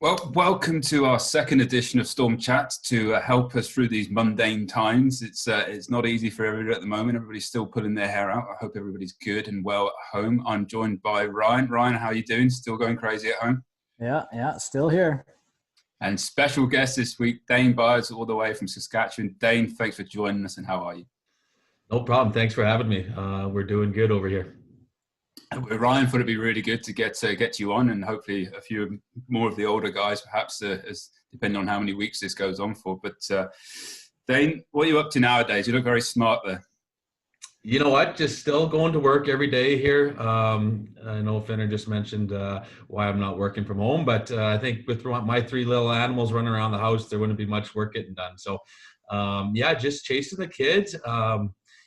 Well, welcome to our second edition of Storm Chats to help us through these mundane times. It's not easy for everybody at the moment. Everybody's still pulling their hair out. I hope everybody's good and well at home. I'm joined by Ryan. Ryan, how are you doing? Still going crazy at home? Yeah, still here. And special guest this week, Dane Byers, all the way from Saskatchewan. Dane, thanks for joining us, and how are you? No problem. Thanks for having me. We're doing good over here. Ryan thought it'd be really good to get you on, and hopefully a few more of the older guys, perhaps, as depending on how many weeks this goes on for. But Dane, what are you up to nowadays? You look very smart there. You know what? Just still going to work every day here. I know Finner just mentioned why I'm not working from home, but I think with my three little animals running around the house, there wouldn't be much work getting done. So, just chasing the kids.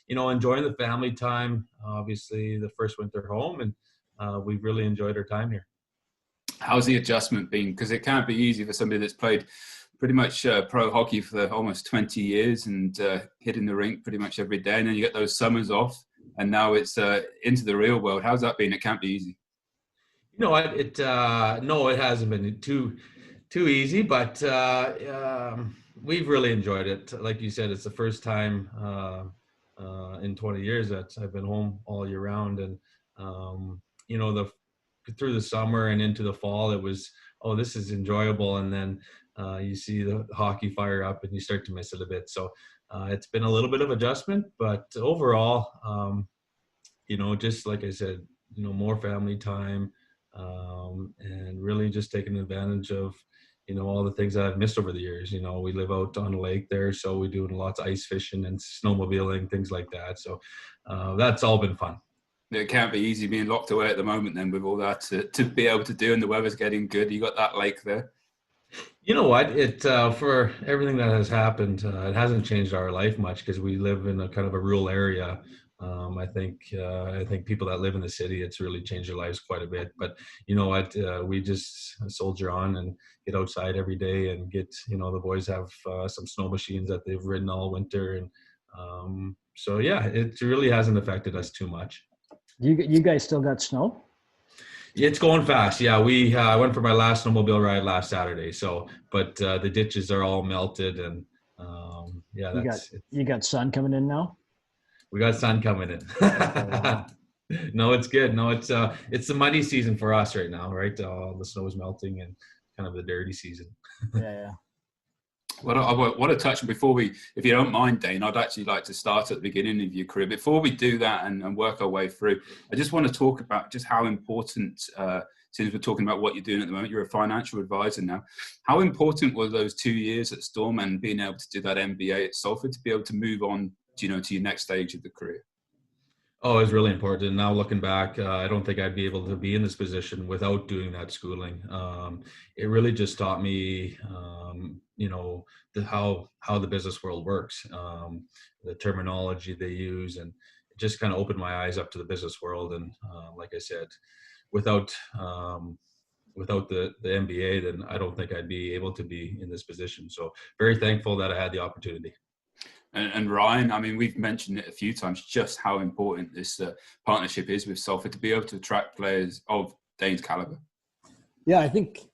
Enjoying the family time, obviously the first winter home, and we've really enjoyed our time here. How's the adjustment been? Because it can't be easy for somebody that's played pretty much pro hockey for almost 20 years and hitting the rink pretty much every day, and then you get those summers off, and now it's into the real world. How's that been? It can't be easy. You know what? No, it hasn't been too easy, but we've really enjoyed it. Like you said, it's the first time in 20 years that I've been home all year round, and through the summer and into the fall, it was, this is enjoyable, and then you see the hockey fire up and you start to miss it a bit. So it's been a little bit of adjustment, but overall, just like I said, more family time, and really just taking advantage of all the things that I've missed over the years. We live out on a lake there, so we're doing lots of ice fishing and snowmobiling, things like that. So that's all been fun. It can't be easy being locked away at the moment then with all that to be able to do, and the weather's getting good. You got that lake there. You know what? For everything that has happened, it hasn't changed our life much because we live in a kind of a rural area. I think people that live in the city, it's really changed their lives quite a bit. But you know what? We just soldier on and get outside every day and get, the boys have some snow machines that they've ridden all winter. And it really hasn't affected us too much. You guys still got snow? It's going fast. Yeah, I went for my last snowmobile ride last Saturday. So, but the ditches are all melted, and you got sun coming in now. We got sun coming in. Wow. No, it's good. No, it's the muddy season for us right now, right? The snow is melting and kind of the dirty season. Yeah. Well, I want to touch before if you don't mind, Dane, I'd actually like to start at the beginning of your career. Before we do that and work our way through, I just want to talk about just how important, since we're talking about what you're doing at the moment, you're a financial advisor now. How important were those 2 years at Storm and being able to do that MBA at Salford to be able to move on, to your next stage of the career? Oh, it was really important. Now looking back, I don't think I'd be able to be in this position without doing that schooling. It really just taught me, how the business world works, the terminology they use, and it just kind of opened my eyes up to the business world. And like I said, without the MBA, then I don't think I'd be able to be in this position. So very thankful that I had the opportunity. And Ryan, I mean, we've mentioned it a few times, just how important this partnership is with Salford to be able to attract players of Dane's caliber. Yeah, I think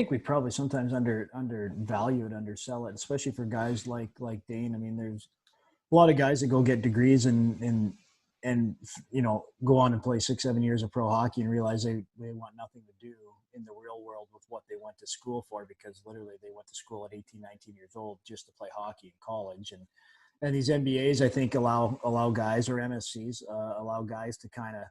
we probably sometimes undervalue it, undersell it, especially for guys like Dane. I mean, there's a lot of guys that go get degrees and go on and play 6-7 years of pro hockey and realize they want nothing to do in the real world with what they went to school for, because literally they went to school at 18, 19 years old just to play hockey in college. And these MBAs, I think, allow guys, or MSCs, allow guys to kind of,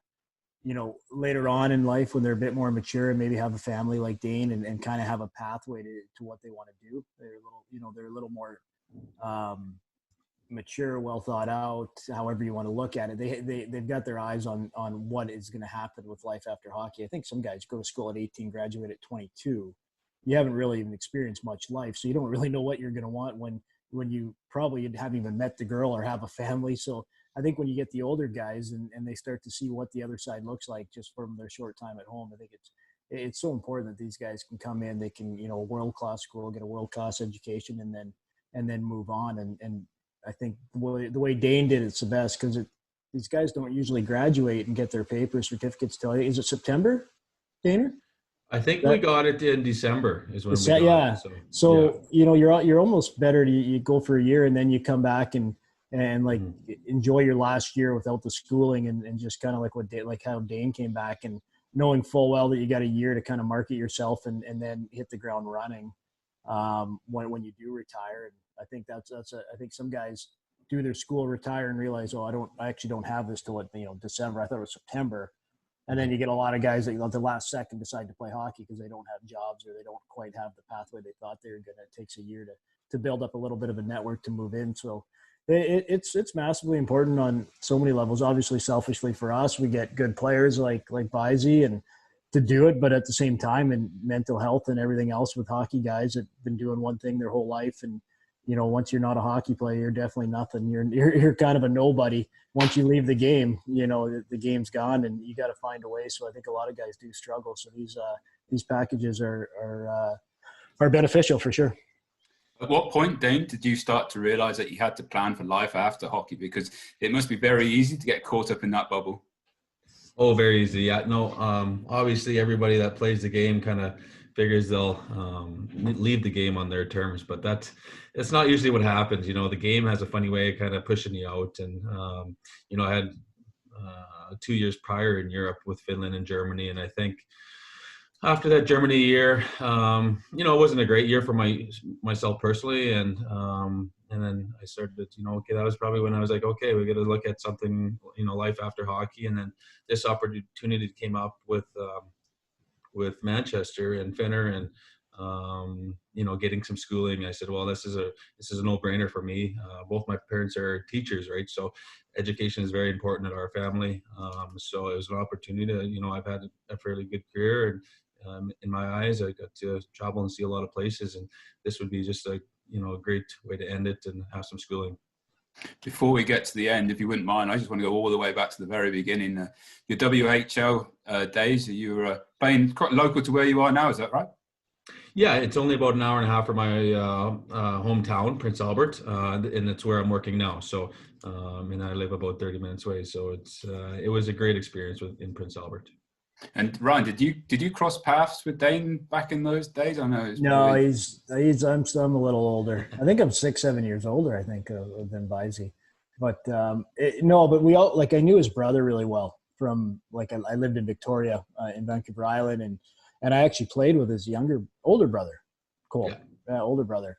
later on in life when they're a bit more mature and maybe have a family like Dane and kind of have a pathway to what they want to do. They're a little more mature, well thought out, however you want to look at it. They've got their eyes on what is going to happen with life after hockey. I think some guys go to school at 18, graduate at 22. You haven't really even experienced much life, so you don't really know what you're going to want when you probably haven't even met the girl or have a family. So I think when you get the older guys and they start to see what the other side looks like just from their short time at home, I think it's so important that these guys can come in, they can, world-class school, get a world-class education, and then move on. And I think the way Dane did it's the best, because these guys don't usually graduate and get their papers, certificates till, is it September, Dana? I think we got it in December is when we got Yeah. it. So you're almost better to you go for a year and then you come back and like enjoy your last year without the schooling and just kind of like how Dane came back and knowing full well that you got a year to kind of market yourself and then hit the ground running when you do retire. And I think I think some guys do their school, retire, and realize, I actually don't have this till December. I thought it was September. And then you get a lot of guys that at the last second decide to play hockey because they don't have jobs or they don't quite have the pathway they thought they were going to. It takes a year to build up a little bit of a network to move in. So it's massively important on so many levels. Obviously, selfishly for us, we get good players like Byzie and to do it, but at the same time, and mental health and everything else with hockey guys that have been doing one thing their whole life. And, once you're not a hockey player, you're definitely nothing. You're kind of a nobody. Once you leave the game, the game's gone and you got to find a way. So I think a lot of guys do struggle. So these packages are beneficial for sure. At what point, Dane, did you start to realize that you had to plan for life after hockey? Because it must be very easy to get caught up in that bubble. Oh, very easy. Yeah, no, obviously everybody that plays the game kind of figures they'll leave the game on their terms, but that's not usually what happens. The game has a funny way of kind of pushing you out. And, I had 2 years prior in Europe with Finland and Germany. And I think after that Germany year, it wasn't a great year for myself personally. And then I started to, okay, that was probably when I was like, okay, we got to look at something, life after hockey. And then this opportunity came up with Manchester and Finner and, getting some schooling. I said, well, this is a no-brainer for me. Both my parents are teachers, right? So education is very important in our family. So it was an opportunity to, I've had a fairly good career and in my eyes, I got to travel and see a lot of places, and this would be just a great way to end it and have some schooling. Before we get to the end, if you wouldn't mind, I just want to go all the way back to the very beginning. Your WHL days, you were playing quite local to where you are now, is that right? Yeah, it's only about an hour and a half from my hometown, Prince Albert, and it's where I'm working now. So, and I live about 30 minutes away. So it was a great experience in Prince Albert. And Ryan, did you cross paths with Dane back in those days? I know. No, I'm a little older. I think I'm 6-7 years older. I think than Byzie, but but we all I knew his brother really well from I lived in Victoria in Vancouver Island, and I actually played with his older brother, Cole, older brother,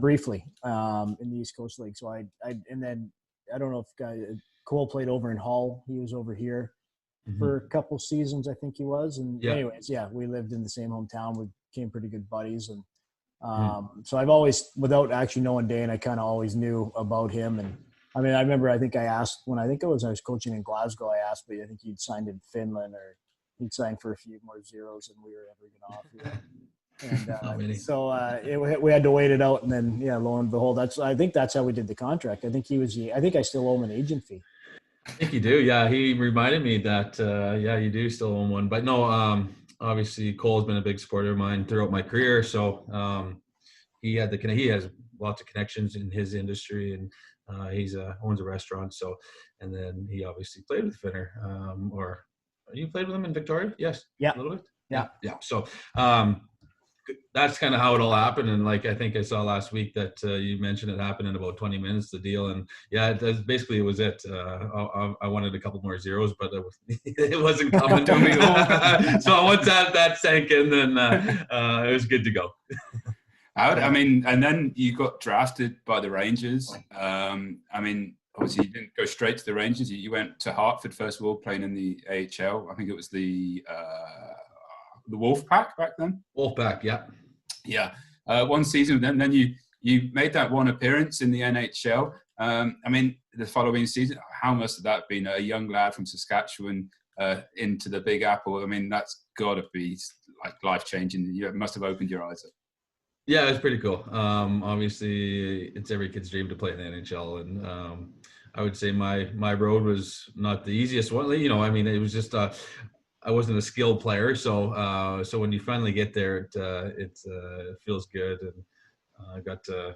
briefly in the East Coast League. So and then I don't know if Cole played over in Hull. He was over here for a couple seasons, I think he was. And anyways, we lived in the same hometown. We became pretty good buddies. And so I've always, without actually knowing Dane, I kind of always knew about him. And I mean, I remember, I think I asked when I was coaching in Glasgow, I asked, but I think he'd signed in Finland or he'd signed for a few more zeros than we were ever going to offer. And so we had to wait it out. And then, lo and behold, I think that's how we did the contract. I think I still owe him an agent fee. I think you do. Yeah, he reminded me that, you do still own one. But no, obviously Cole's been a big supporter of mine throughout my career. So he has lots of connections in his industry, and he's owns a restaurant. So, and then he obviously played with Finner. Or you played with him in Victoria? Yes. Yeah. A little bit? Yeah. Yeah. So that's kind of how it all happened. And I think I saw last week that you mentioned it happened in about 20 minutes, the deal. And it was it. I wanted a couple more zeros, but it wasn't coming to me. So once that sank in, then it was good to go. I mean, and then you got drafted by the Rangers. I mean, obviously you didn't go straight to the Rangers. You went to Hartford first of all, playing in the AHL. I think it was the Wolfpack back then. Wolfpack, yeah. Yeah. One season, then you made that one appearance in the NHL. I mean, the following season, how must have that been? A young lad from Saskatchewan into the Big Apple. I mean, that's got to be life-changing. You must have opened your eyes up. Yeah, it was pretty cool. Obviously, it's every kid's dream to play in the NHL, and I would say my road was not the easiest one. I mean, it was just I wasn't a skilled player, so when you finally get there, it feels good, and I got to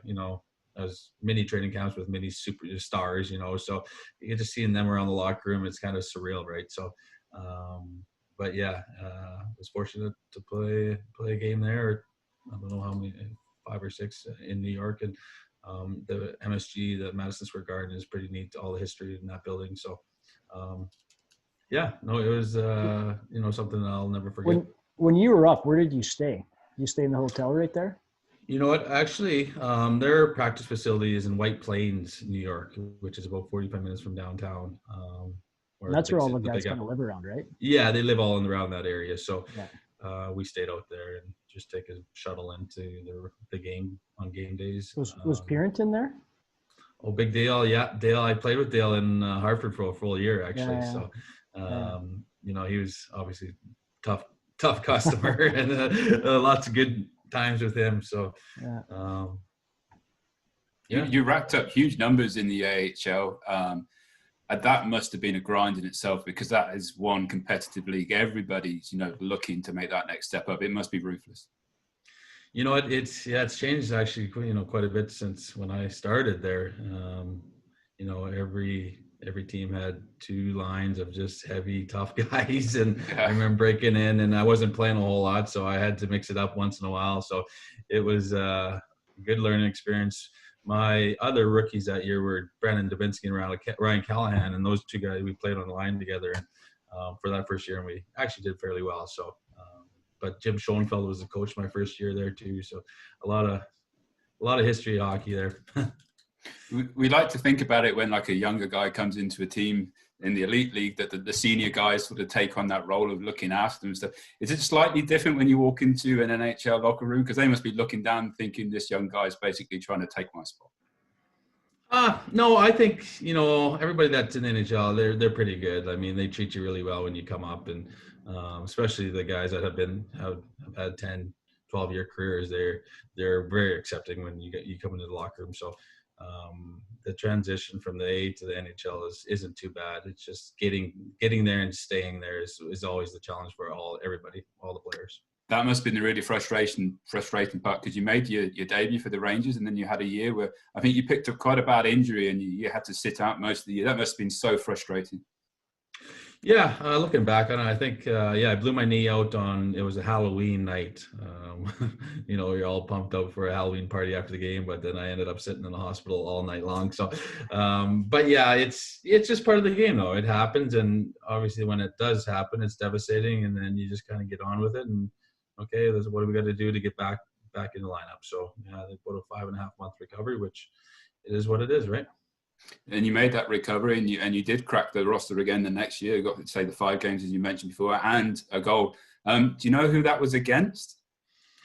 as many training camps with many superstars, so you get to seeing them around the locker room. It's kind of surreal, right? So but yeah, was fortunate to play a game there. I don't know how many, 5 or 6 in New York, and the MSG, the Madison Square Garden, is pretty neat. All the history in that building. So, yeah, no, it was something that I'll never forget. When you were up, where did you stay? You stay in the hotel right there? You know what? Actually, their practice facility is in White Plains, New York, which is about 45 minutes from downtown. That's where all the guys kind of live around, right? Yeah, they live all around that area. So yeah. We stayed out there and just take a shuttle into the game on game days. Was Purinton there? Oh, big Dale. Yeah, Dale. I played with Dale in Hartford for a full year, actually. Yeah. So, he was obviously tough customer and lots of good times with him. So, you racked up huge numbers in the AHL. That must have been a grind in itself, because that is one competitive league. Everybody's, looking to make that next step up. It must be ruthless. You know what? It's changed actually, quite a bit since when I started there. Every team had 2 lines of just heavy, tough guys, and I remember breaking in, and I wasn't playing a whole lot, so I had to mix it up once in a while. So it was a good learning experience. My other rookies that year were Brandon Dubinsky and Ryan Callahan, and those 2 guys, we played on the line together for that first year, and we actually did fairly well. So, but Jim Schoenfeld was the coach my first year there too. So a lot of history of hockey there. We like to think about it when like a younger guy comes into a team in the elite league, that the senior guys sort of take on that role of looking after them and stuff. Is it slightly different when you walk into an NHL locker room? Because they must be looking down thinking this young guy is basically trying to take my spot. No, I think, everybody that's in NHL, they're pretty good. I mean, they treat you really well when you come up, and especially the guys that have had 10, 12-year careers, they're very accepting when you come into the locker room. So the transition from the A to the NHL isn't too bad. It's just getting there and staying there is always the challenge for everybody, all the players. That must have been the really frustrating part, because you made your debut for the Rangers, and then you had a year where I think you picked up quite a bad injury and you had to sit out most of the year. That must have been so frustrating. Yeah, looking back on it, I think, I blew my knee out it was a Halloween night. You're all pumped up for a Halloween party after the game, but then I ended up sitting in the hospital all night long. So, but yeah, it's just part of the game, though. It happens, and obviously when it does happen, it's devastating, and then you just kind of get on with it. And okay, what do we got to do to get back in the lineup? So, I think about a 5.5 month recovery, which it is what it is, right? And you made that recovery, and you did crack the roster again the next year. You got to say the 5 games, as you mentioned before, and a goal. Do you know who that was against?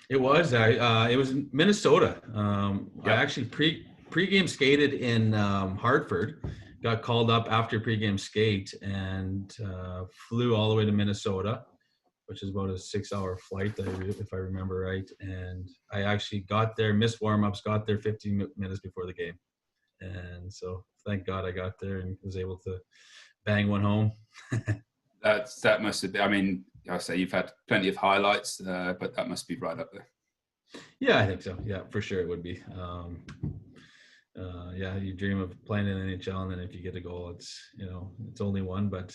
It was in Minnesota. I actually pre-game skated in Hartford. Got called up after pre-game skate and flew all the way to Minnesota, which is about a 6-hour flight, if I remember right. And I actually got there, missed warm-ups, got there 15 minutes before the game. And so thank God I got there and was able to bang one home. That must have been, I mean, I say you've had plenty of highlights, but that must be right up there. Yeah, I think so. Yeah, for sure it would be. You dream of playing in the NHL, and then if you get a goal, it's only one, but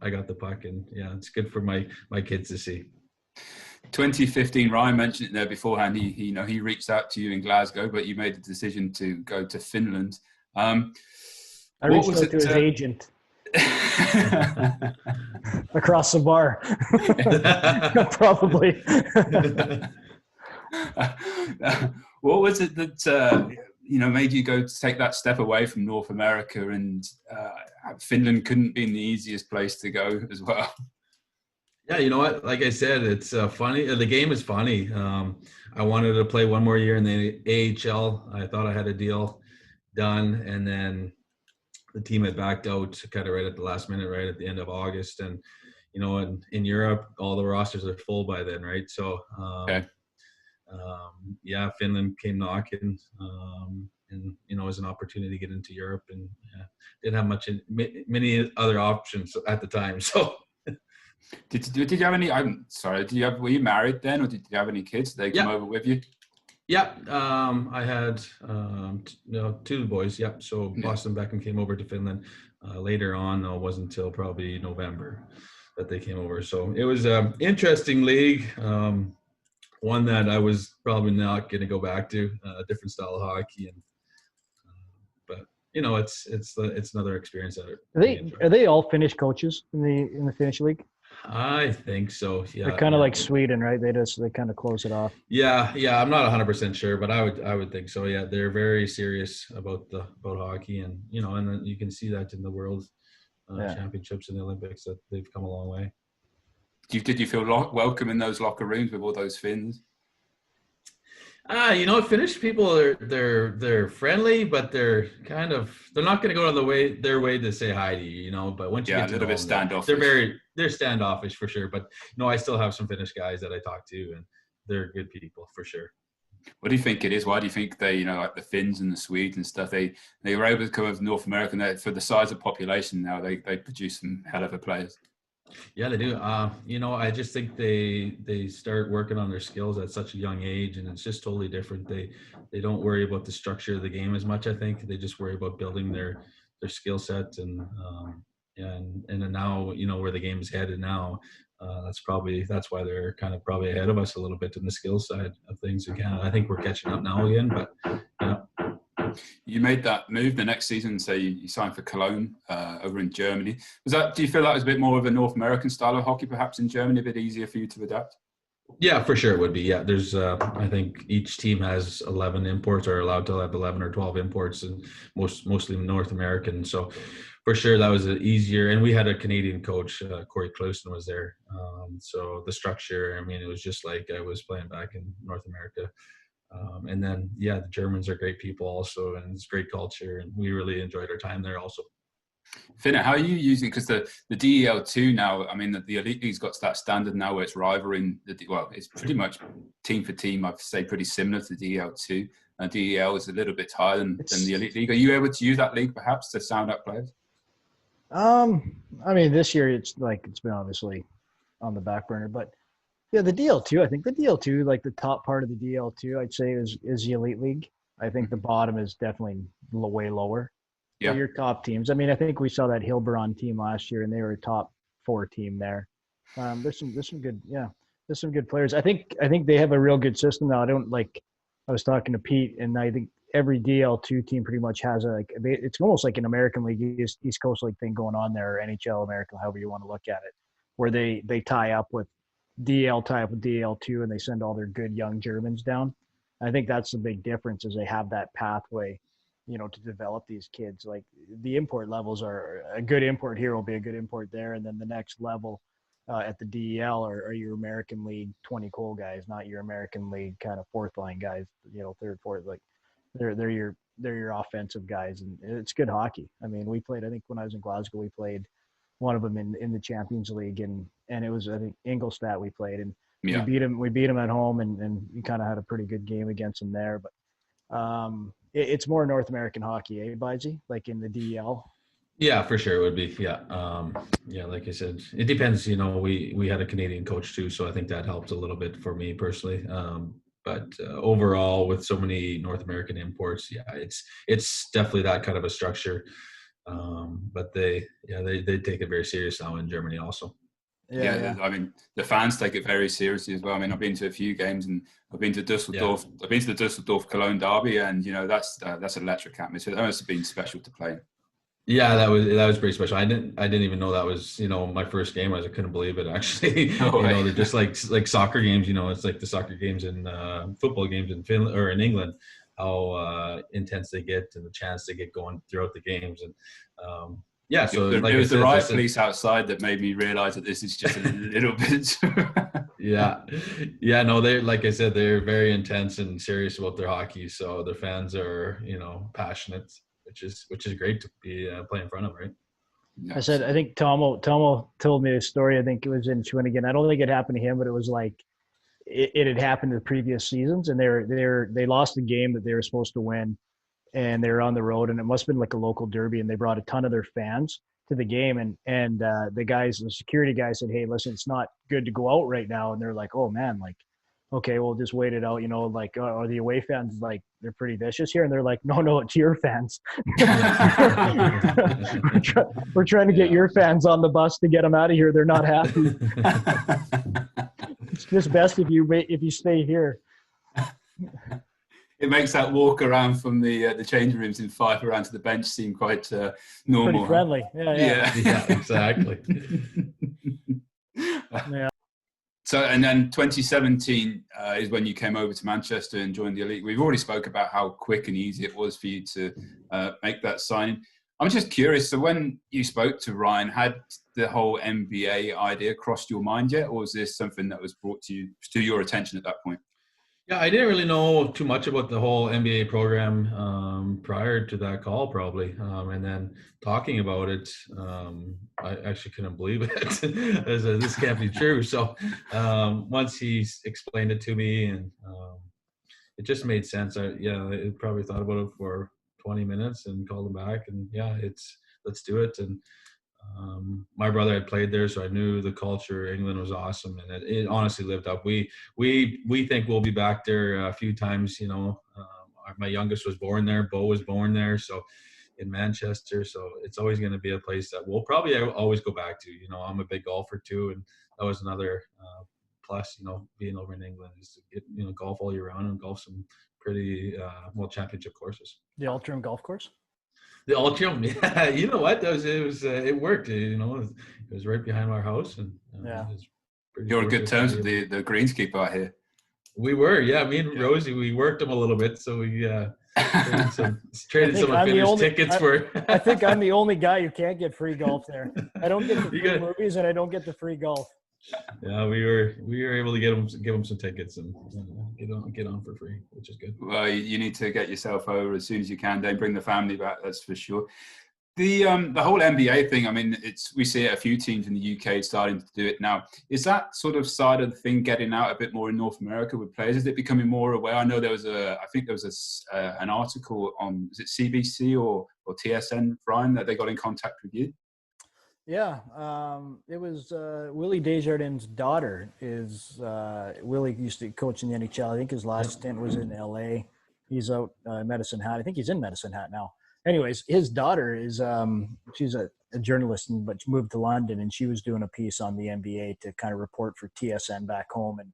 I got the puck, and it's good for my kids to see. 2015, Ryan mentioned it there beforehand. He reached out to you in Glasgow, but you made the decision to go to Finland. I reached out to his agent across the bar. Probably. What was it that made you go to take that step away from North America, and Finland couldn't be the easiest place to go as well? Yeah, you know what? Like I said, it's funny. The game is funny. I wanted to play one more year in the AHL. I thought I had a deal done, and then the team had backed out kind of right at the last minute, right at the end of August. And, in Europe, all the rosters are full by then, right? So, Finland came knocking, and, it was an opportunity to get into Europe, and didn't have many other options at the time. So. Did you have any? I'm sorry. Were you married then, or did you have any kids? Did they come over with you? Yeah, I had 2 boys. Yep. So Boston Beckham came over to Finland later on. It wasn't until probably November. that they came over. So it was an interesting league. One that I was probably not going to go back to, a different style of hockey, and but it's another experience that Are they all Finnish coaches in the Finnish league? I think so. Yeah, they're kind of like Sweden, right? They kind of close it off. Yeah. I'm not 100% sure, but I would think so. Yeah, they're very serious about hockey, and and then you can see that in the world championships and the Olympics that they've come a long way. Did you feel welcome in those locker rooms with all those Finns? Finnish people they're friendly, but they're not going to go out of their way to say hi to you, But once you get to know them, standoffish. They're standoffish for sure. But I still have some Finnish guys that I talk to, and they're good people for sure. What do you think it is? Why do you think they, like the Finns and the Swedes and stuff, they were able to come over to North America, and for the size of population now, they produce some hell of a players? Yeah, they do. I just think they start working on their skills at such a young age, and it's just totally different. They don't worry about the structure of the game as much. I think they just worry about building their skill set, and now where the game is headed now. That's why they're kind of probably ahead of us a little bit in the skill side of things in Canada. I think we're catching up now again, but yeah. You made that move the next season, so you signed for Cologne over in Germany. Do you feel that was a bit more of a North American style of hockey, perhaps in Germany, a bit easier for you to adapt? Yeah, for sure it would be. Yeah, there's I think each team has 11 imports, or allowed to have 11 or 12 imports, and mostly North American. So for sure that was easier. And we had a Canadian coach, Corey Clouston was there. So the structure, it was just like I was playing back in North America. And then, the Germans are great people also, and it's great culture, and we really enjoyed our time there also. Finna, how are you using, because the DEL2 now, the Elite League's got to that standard now where it's rivaling, it's pretty much team for team, I'd say pretty similar to DEL2. DEL is a little bit higher than the Elite League. Are you able to use that league perhaps to sound out players? This year it's been obviously on the back burner, but yeah, the DL2, I think the DL2, like the top part of the DL2, I'd say is the Elite League. I think the bottom is definitely way lower. Yeah. Your top teams. I think we saw that Hilberon team last year, and they were a top 4 team there. There's some good players. I think they have a real good system now. I was talking to Pete, and I think every DL2 team pretty much has it's almost like an American League, East Coast League thing going on there, or NHL American, however you want to look at it, where they tie up with DL2, and they send all their good young Germans down. I think that's the big difference, is they have that pathway, to develop these kids. Like the import levels are a good import here will be a good import there. And then the next level at the DEL are your American League 20 goal guys, not your American League kind of fourth line guys, third, fourth, like they're your offensive guys. And it's good hockey. We played, I think when I was in Glasgow, we played one of them in the Champions League, and it was, I think, Ingolstadt we played, and we beat him at home, and we kind of had a pretty good game against him there. But it's more North American hockey, Baiji, like in the DEL. Yeah, for sure it would be. Yeah, like I said, it depends. We had a Canadian coach too, so I think that helped a little bit for me personally. But overall, with so many North American imports, it's definitely that kind of a structure. But they take it very serious now in Germany also. Yeah. The fans take it very seriously as well. I've been to a few games, and I've been to Dusseldorf. I've been to the Dusseldorf Cologne derby, and that's electric atmosphere. That must have been special to play. Yeah, that was pretty special. I didn't even know that was my first game. I couldn't believe it actually. They're just like soccer games. It's like the soccer games and football games in Finland or in England. How intense they get, and the chance they get going throughout the games, and so it was the riot police outside that made me realize that this is just a little bit. No, they, like I said, they're very intense and serious about their hockey. So their fans are passionate, which is great to be play in front of, right? I said, I think Tomo told me a story. I think it was in Shawinigan. I don't think it happened to him, but it was like it had happened in the previous seasons, and they lost the game that they were supposed to win, and they were on the road, and it must have been like a local derby, and they brought a ton of their fans to the game, and the security guy said, "Hey, listen, it's not good to go out right now," and they're like, "Oh man, like, okay, we'll just wait it out, like, are the away fans, like, they're pretty vicious here? And they're like, no, it's your fans. we're trying to get your fans on the bus to get them out of here. They're not happy. It's just best if you stay here. It makes that walk around from the changing rooms in Fife around to the bench seem quite normal. Pretty friendly. Yeah, exactly. Yeah. So, and then 2017 is when you came over to Manchester and joined the elite. We've already spoke about how quick and easy it was for you to make that signing. I'm just curious. So, when you spoke to Ryan, had the whole NBA idea crossed your mind yet, or was this something that was brought to your attention at that point? Yeah, I didn't really know too much about the whole NBA program prior to that call, probably. And then talking about it, I actually couldn't believe it. This can't be true. So once he explained it to me, and it just made sense. I probably thought about it for 20 minutes and called him back. And let's do it. And my brother had played there, so I knew the culture. England was awesome, and it honestly lived up. We think we'll be back there a few times. My youngest was born there. Bo was born there, so in Manchester. So it's always going to be a place that we'll probably always go back to. I'm a big golfer too, and that was another plus. Being over in England is to get golf all year round and golf some pretty championship courses. The Altrincham golf course. The Altrincham, yeah. You know what? It worked. It was right behind our house, and you're on good terms with the greenskeeper out here. We were, yeah. Me and Rosie, we worked him a little bit, so we traded some of Finner's tickets for. I think I'm the only guy who can't get free golf there. I don't get the free movies, and I don't get the free golf. Yeah, we were able to give him some tickets and get on for free, which is good. Well, you need to get yourself over as soon as you can. Don't bring the family back, that's for sure. The whole NBA thing. I mean, we see it a few teams in the UK starting to do it now. Is that sort of side of the thing getting out a bit more in North America with players? Is it becoming more aware? I know there was an article on, is it CBC or TSN, Brian, that they got in contact with you? Yeah, it was Willie Desjardins' daughter. Willie used to coach in the NHL. I think his last stint was in LA. He's out Medicine Hat. I think he's in Medicine Hat now. Anyways, his daughter is she's a journalist, but she moved to London, and she was doing a piece on the NBA to kind of report for TSN back home. And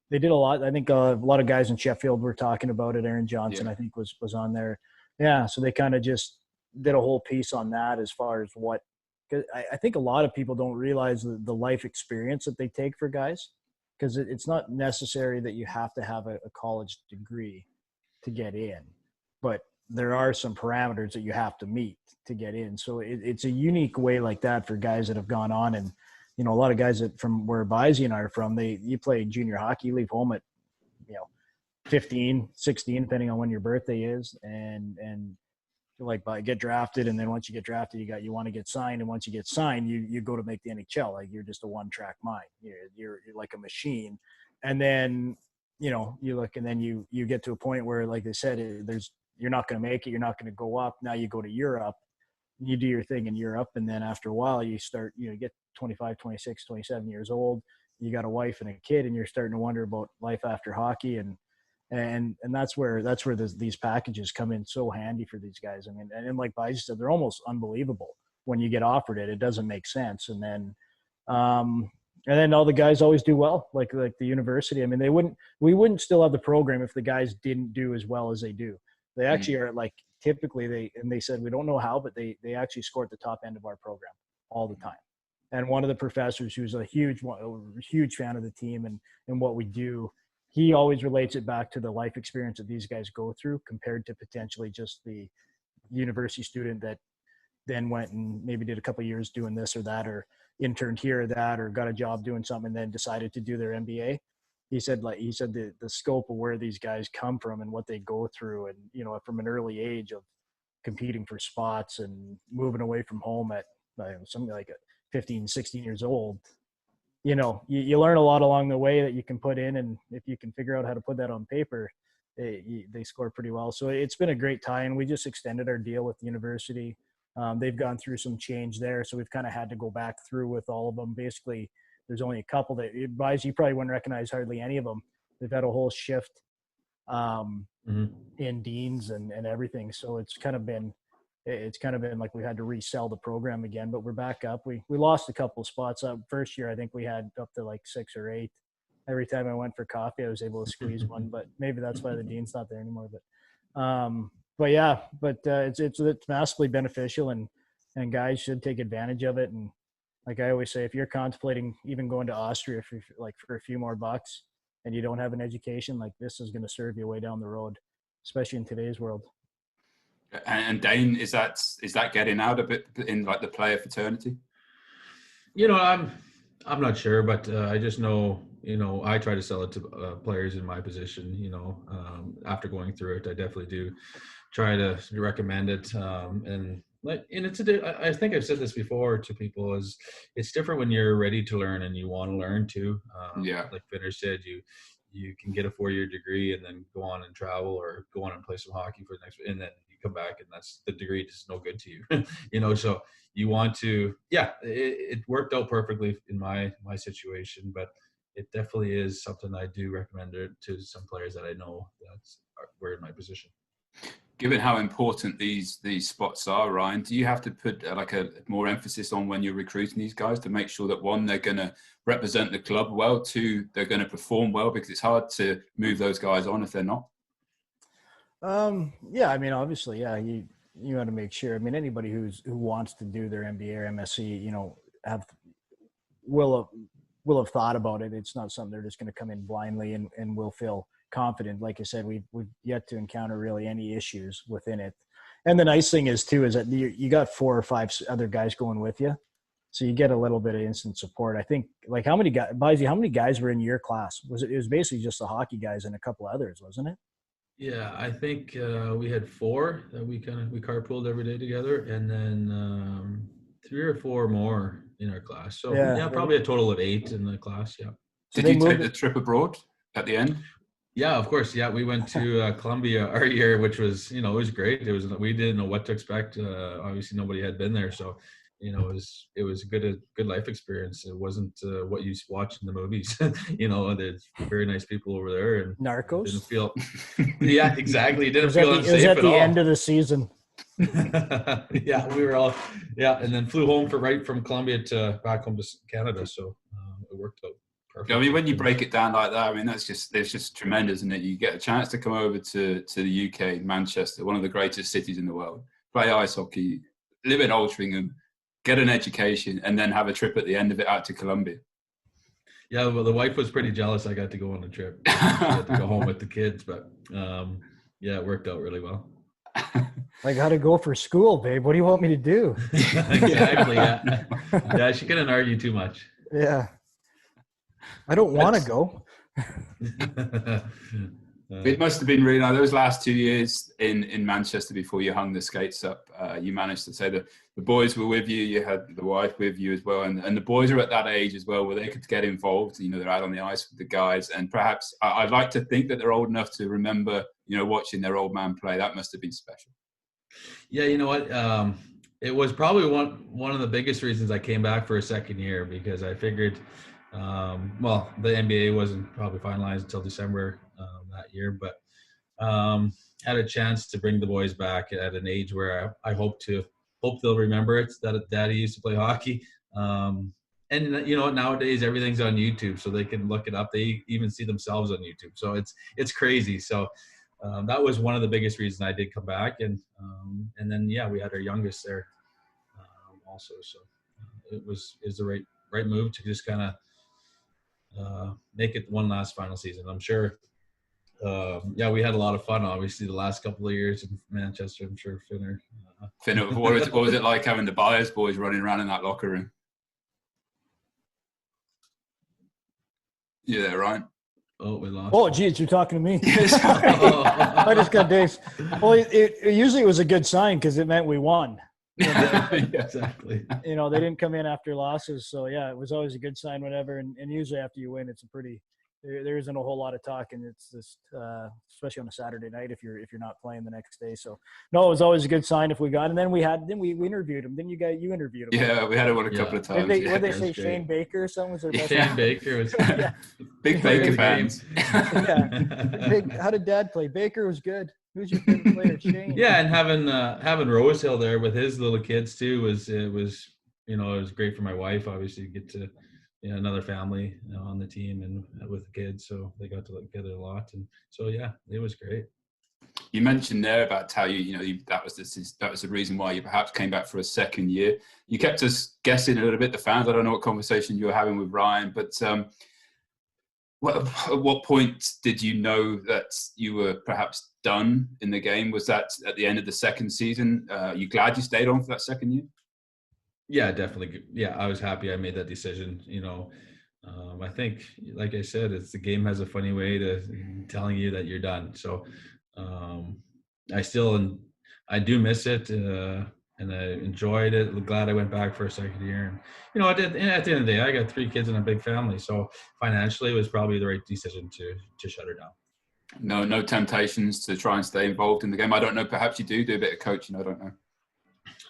they did a lot. I think a lot of guys in Sheffield were talking about it. Aaron Johnson, I think, was on there. Yeah, so they kind of just did a whole piece on that as far as what. I think a lot of people don't realize the life experience that they take for guys, because it's not necessary that you have to have a college degree to get in, but there are some parameters that you have to meet to get in. So it's a unique way like that for guys that have gone on. And, a lot of guys that from where Bizey and I are from, you play junior hockey, you leave home at, 15, 16, depending on when your birthday is. And get drafted, and then once you get drafted, you want to get signed, and once you get signed, you go to make the NHL. Like, you're just a one-track mind. You're like a machine, and then you look, and then you get to a point where, like they said, you're not going to make it. You're not going to go up. Now you go to Europe, you do your thing in Europe, and then after a while, you start you get 25, 26, 27 years old. You got a wife and a kid, and you're starting to wonder about life after hockey, and that's where these packages come in so handy for these guys. I mean, and like Bizey said, they're almost unbelievable when you get offered it. It doesn't make sense. And then all the guys always do well, like the university. I mean, we wouldn't still have the program if the guys didn't do as well as they do. They actually are, like, typically they said, we don't know how, but they actually score at the top end of our program all the time. And one of the professors, who's a huge fan of the team and what we do, he always relates it back to the life experience that these guys go through compared to potentially just the university student that then went and maybe did a couple of years doing this or that, or interned here or that, or got a job doing something and then decided to do their MBA. He said the scope of where these guys come from and what they go through, and from an early age of competing for spots and moving away from home at something like 15, 16 years old. You learn a lot along the way that you can put in, and if you can figure out how to put that on paper, they score pretty well. So it's been a great tie, and we just extended our deal with the university. They've gone through some change there, so we've kind of had to go back through with all of them. Basically, there's only a couple that you probably wouldn't recognize hardly any of them. they've had a whole shift Mm-hmm. in deans and everything. So it's kind of been like we had to resell the program again, but we're back up. We lost a couple of spots. First year, I think we had up to like 6 or 8. Every time I went for coffee, I was able to squeeze one, but maybe that's why the dean's not there anymore. But yeah, it's massively beneficial, and guys should take advantage of it. And like I always say, if you're contemplating even going to Austria for a few more bucks and you don't have an education, like this is going to serve you way down the road, especially in today's world. And Dane, is that getting out a bit in like the player fraternity? I'm not sure, but I just know, I try to sell it to players in my position. After going through it, I definitely do try to recommend it. And I think I've said this before to people, is it's different when you're ready to learn and you want to learn too. Like Finner said, you can get a 4-year degree and then go on and travel, or go on and play some hockey for the next, and then you come back and that's the degree is no good to you. So you want to, it worked out perfectly in my situation, but it definitely is something I do recommend it to some players that I know were in my position. Given how important these spots are, Ryan, do you have to put like a more emphasis on when you're recruiting these guys to make sure that, one, they're going to represent the club well, 2, they're going to perform well, because it's hard to move those guys on if they're not? Yeah, I mean, obviously, yeah, you got to make sure. I mean, anybody who wants to do their MBA or MSc, will have thought about it. It's not something they're just going to come in blindly and will feel confident. Like I said, we've yet to encounter really any issues within it. And the nice thing is too, is that you got 4 or 5 other guys going with you. So you get a little bit of instant support. I think, like, how many guys were in your class? It was basically just the hockey guys and a couple others, wasn't it? Yeah, I think we had 4 that we carpooled every day together, and then 3 or 4 more in our class. So probably a total of 8 in the class. Yeah. So did you take the trip abroad at the end? Yeah, of course. Yeah, we went to Colombia our year, which was, it was great. We didn't know what to expect. Obviously, nobody had been there, so it was a good life experience. It wasn't what you watch in the movies. There's very nice people over there, and Narcos. Didn't feel. Yeah, exactly. Didn't feel unsafe at all. It was at the end of the season. Yeah, we were all and then flew home from Colombia back home to Canada. So it worked out. Perfect. I mean, when you break it down like that, I mean, it's just tremendous, isn't it? You get a chance to come over to the UK, Manchester, one of the greatest cities in the world, play ice hockey, live in Altrincham, get an education, and then have a trip at the end of it out to Colombia. Yeah, well, the wife was pretty jealous I got to go on a trip. I had to go home with the kids, but it worked out really well. I got to go for school, babe. What do you want me to do? Exactly, yeah. Yeah, she couldn't argue too much. Yeah. I don't want to go. It must have been really nice. Those last 2 years in Manchester before you hung the skates up, you managed to say that the boys were with you, you had the wife with you as well, and the boys are at that age as well where they could get involved. They're out on the ice with the guys, and perhaps I'd like to think that they're old enough to remember, watching their old man play. That must have been special. Yeah, you know what? It was probably one of the biggest reasons I came back for a second year, because I figured – the NBA wasn't probably finalized until December that year, but had a chance to bring the boys back at an age where I hope they'll remember it, that Daddy used to play hockey. And nowadays everything's on YouTube, so they can look it up. They even see themselves on YouTube, so it's crazy. So that was one of the biggest reasons I did come back, and then we had our youngest there also. So it was the right move to just kind of make it one last final season. I'm sure. We had a lot of fun. Obviously, the last couple of years in Manchester. I'm sure Finner. What was it like having the Byers boys running around in that locker room? Yeah, Ryan. Oh, we lost. Oh, geez, you're talking to me. I just got Dave. Well, usually it was a good sign because it meant we won. Yeah, exactly. They didn't come in after losses, so it was always a good sign. Whatever, and usually after you win, it's a pretty there isn't a whole lot of talk, and it's just especially on a Saturday night if you're not playing the next day. So no, it was always a good sign if we got. And then we interviewed him. Then you interviewed him. Yeah, we had him on a couple of times. What they say, Shane Baker or something was their best. Shane Baker was big Baker fans. How did Dad play? Baker was good. Who's your favorite player? Shane. Yeah, and having Rosehill there with his little kids too was great for my wife. Obviously, get to another family on the team and with the kids, so they got to look together a lot, and so yeah, it was great. You mentioned there about how that was the reason why you perhaps came back for a second year. You kept us guessing a little bit, the fans. I don't know what conversation you were having with Ryan, but at what point did you know that you were perhaps done in the game? Was that at the end of the second season? Are you glad you stayed on for that second year? Yeah, definitely. Yeah, I was happy I made that decision. I think, like I said, the game has a funny way to telling you that you're done. So I do miss it, and I enjoyed it. Glad I went back for a second year. And at the end of the day, I got 3 kids and a big family, so financially it was probably the right decision to shut her down. No temptations to try and stay involved in the game. I don't know. Perhaps you do a bit of coaching. I don't know.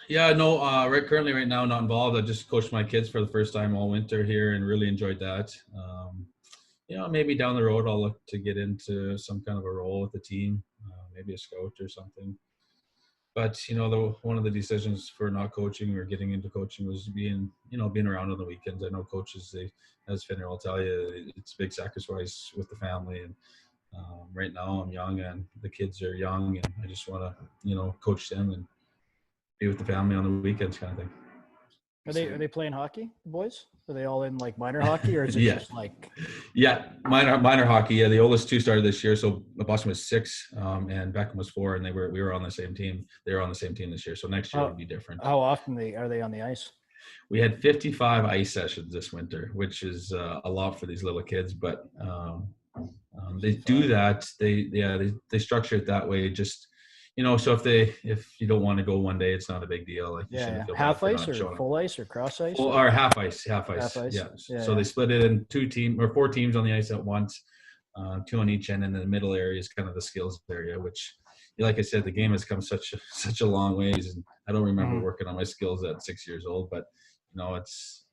Yeah, no. Currently, right now, not involved. I just coached my kids for the first time all winter here, and really enjoyed that. Maybe down the road I'll look to get into some kind of a role with the team, maybe a scout or something. But one of the decisions for not coaching or getting into coaching was being around on the weekends. I know coaches, as Finner will tell you, it's a big sacrifice with the family. And right now I'm young and the kids are young, and I just want to coach them and be with the family on the weekends, kind of thing. Are they playing hockey, the boys? Are they all in like minor hockey, or is it just like? Yeah, minor hockey. Yeah, the oldest 2 started this year. So Boston was 6, and Beckham was 4, and we were on the same team. They were on the same team this year. So next year would be different. How often are they on the ice? We had 55 ice sessions this winter, which is a lot for these little kids. But they do that. They structure it that way. Just so if you don't want to go one day, it's not a big deal. Like half ice or full ice or cross ice? Or half ice. Yeah. So they split it in 4 teams on the ice at once, 2 on each end, and the middle area is kind of the skills area, which, like I said, the game has come such a long ways, and I don't remember working on my skills at 6 years old, but it's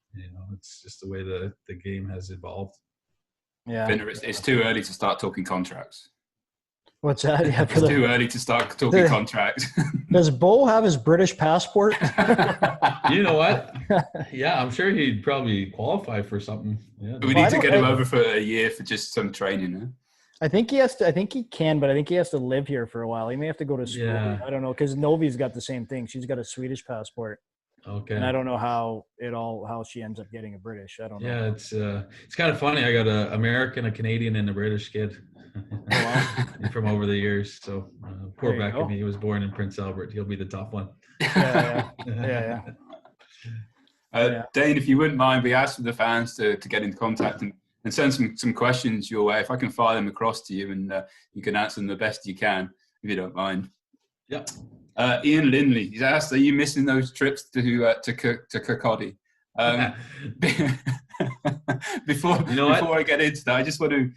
just the way the game has evolved. Yeah, it's too early to start talking contracts. What's that? Yeah, it's too early to start talking contracts. Does Bo have his British passport? You know what? Yeah, I'm sure he'd probably qualify for something. Yeah. We need to get him over for a year for just some training. Huh? I think he has to. I think he can, but I think he has to live here for a while. He may have to go to school. Yeah. I don't know, because Novi's got the same thing. She's got a Swedish passport. Okay. And I don't know how she ends up getting a British. I don't know. Yeah, it's kind of funny. I got an American, a Canadian, and a British kid. From over the years. So poor Beckham, he was born in Prince Albert. He'll be the top one. Yeah. Dane, if you wouldn't mind, we asked the fans to get in contact and send some questions your way. If I can fire them across to you, and you can answer them the best you can, if you don't mind. Yeah. Ian Lindley, he's asked, are you missing those trips to Kirkcaldy? Before I get into that, I just want to,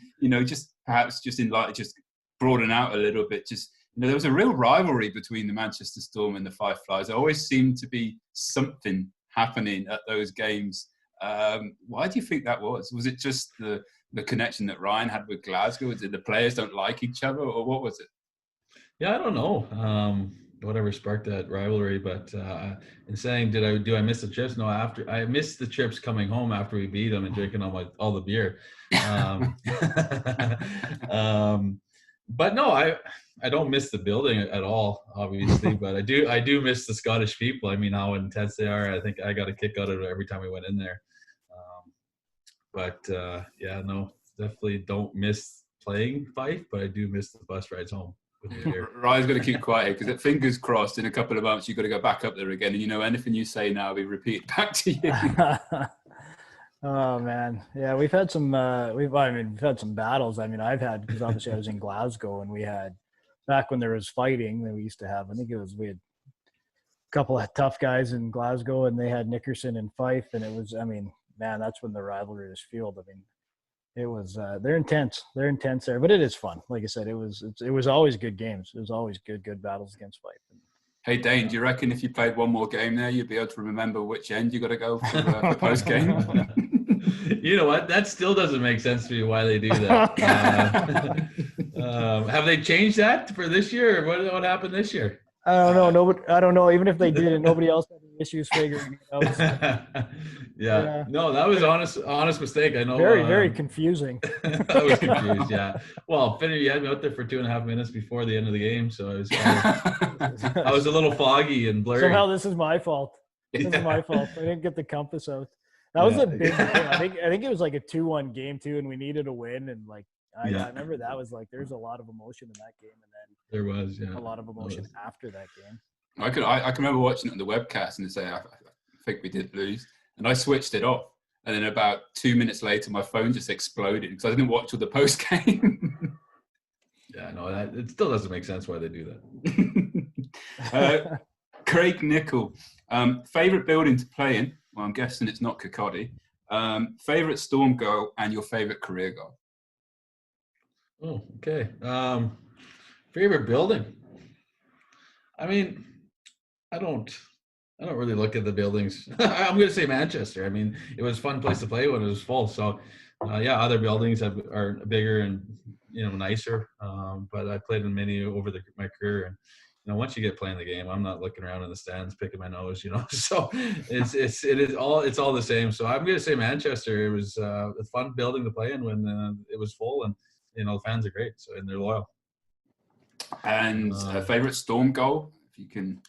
just broaden out a little bit. There was a real rivalry between the Manchester Storm and the Fife Flyers. There always seemed to be something happening at those games. Why do you think that was? Was it just the connection that Ryan had with Glasgow? Was it the players don't like each other, or what was it? Yeah, I don't know. Whatever sparked that rivalry, but in saying, do I miss the trips? No, after I missed the trips coming home after we beat them and drinking all the beer. But no, I don't miss the building at all, obviously, but I do miss the Scottish people. I mean, how intense they are. I think I got a kick out of it every time we went in there. No, definitely don't miss playing Fife, but I do miss the bus rides home. Ryan's going to keep quiet because fingers crossed in a couple of months you've got to go back up there again, and anything you say now we repeat back to you. Oh man, yeah, we've had some we've had some battles. I mean, I've had, because obviously I was in Glasgow, and we had, back when there was fighting, that we used to have, we had a couple of tough guys in Glasgow, and they had Nickerson and Fife, and it was, I mean, man, that's when the rivalry was fueled. I mean, It was they're intense. They're intense there, but it is fun. Like I said, it was always good games. It was always good battles against Fife. Hey Dane, do you reckon if you played one more game there, you'd be able to remember which end you got to go for post game? You know what? That still doesn't make sense to me why they do that. Have they changed that for this year? Or what happened this year? I don't know. Nobody. I don't know. Even if they did it, nobody else had any issues figuring it out. So, Yeah. No, that was honest mistake. I know. Very confusing. I was confused. Yeah. Well, Finnerty had me out there for 2.5 minutes before the end of the game, so I was a little foggy and blurry. Somehow this is my fault. This is my fault. I didn't get the compass out. That was a big game. I think it was like a 2-1 game too, and we needed a win. And like I remember that was like there's a lot of emotion in that game, and then there was a lot of emotion after that game. I can remember watching it on the webcast and say I think we did lose, and I switched it off, and then about 2 minutes later my phone just exploded because I didn't watch all the post game. Yeah, no, it still doesn't make sense why they do that. Craig Nickel, favorite building to play in? Well, I'm guessing it's not Kirkcaldy. Favorite Storm goal and your favorite career goal? Oh, okay. Favorite building? I mean, I don't really look at the buildings. I'm going to say Manchester. I mean, it was a fun place to play when it was full. So, other buildings are bigger and nicer. But I played in many over my career, and once you get playing the game, I'm not looking around in the stands picking my nose. So it's all the same. So I'm going to say Manchester. It was a fun building to play in when it was full, and the fans are great. So and they're loyal. And favorite Storm goal, if you can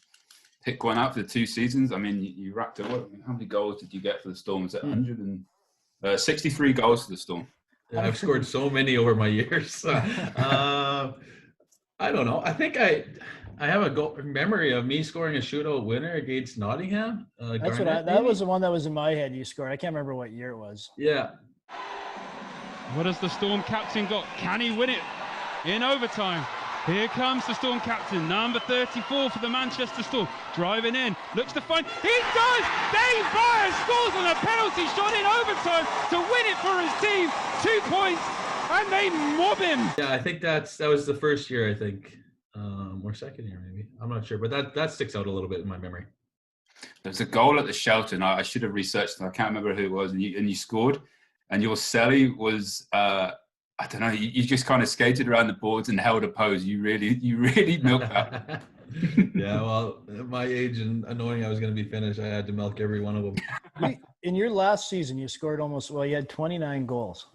pick one out for the 2 seasons. I mean, you racked it. How many goals did you get for the Storm? Was it 163 goals for the Storm? Yeah, I've scored so many over my years. I don't know. I think I have a memory of me scoring a shootout winner against Nottingham. That's that was the one that was in my head. You scored. I can't remember what year it was. Yeah. What has the Storm captain got? Can he win it in overtime? Here comes the Storm captain, number 34 for the Manchester Storm, driving in, looks to find, he does! Dane Byers scores on a penalty shot in overtime to win it for his team, 2 points, and they mob him. Yeah, I think that was the first year, I think, or second year maybe, I'm not sure, but that sticks out a little bit in my memory. There's a goal at the Shelton, I should have researched it, I can't remember who it was, and you scored, and your celly was... I don't know. You just kind of skated around the boards and held a pose. You really milked that. Yeah, well, at my age and knowing I was going to be finished, I had to milk every one of them. In your last season, you scored you had 29 goals.